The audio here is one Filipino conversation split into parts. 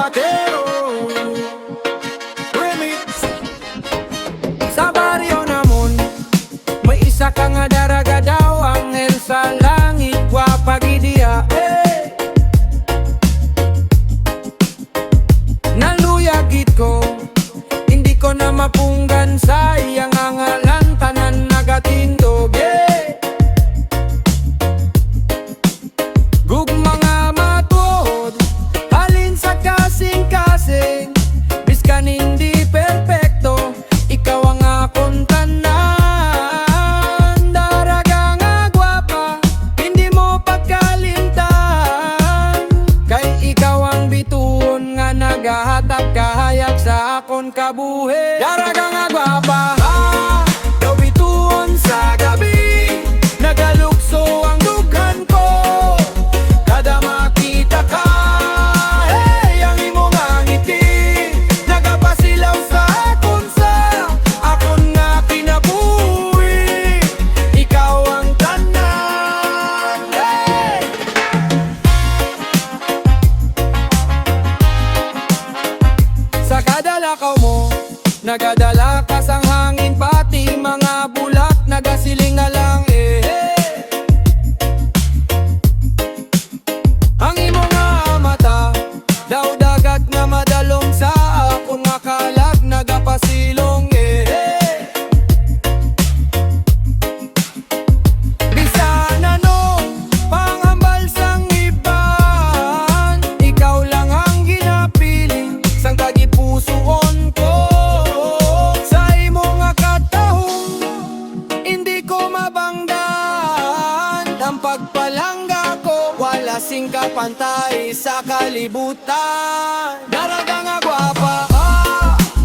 Zapatero Remix. Sa baryo namon may isa ka nga daraga daw, anghel sa langit, gwapa gidiya. Naluyagit ko, hindi ko na mapunggan sa iyang angalan, tanan nagatindog. Gugma nga matuod, halin sa kasing-kasing, biskan hindi perpekto, ikaw ang akong tanan. Daraga nga gwapa, hindi mo pagkalintan, kay ikaw ang bituon nga nagahatag kahayag sa akon kabuhi. Daraga nga gwapa, daw bituon sa gabi, nagalukso ang dughan ko. Kada makita ka, hey, ang imong ngiti, nagapasilaw sa akon nga kinabuhi. Ikaw ang tanan, hey. Sa kada lakaw mo, nagadala ka sang hangin, pati mga bulak nagasiling na lang, Ang imo nga mata, daw dagat nga madalong sa akong nga kalag nagapasilong, Bisan ano, panghambal sang iban, ikaw lang ang ginapiling sang tagipusoon ko. Sa imo nga katahong, hindi ko mabangdan, ang pagpalangga ko, wala sing kapantay sa kalibutan. Daraga nga gwapa,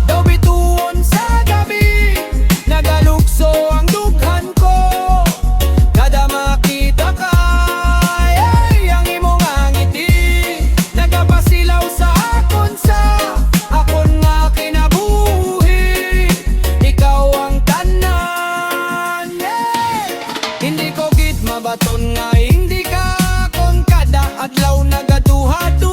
daw bituon sa gabi, nagalukso ang dughan ko. Kada makita ka, ay, ang imong ngiti, nagapasilaw sa akon nga kinabuhi. Ikaw ang tanan, Hindi ko gid mabaton nga hindi ka akong kada adlaw nagaduha-duha.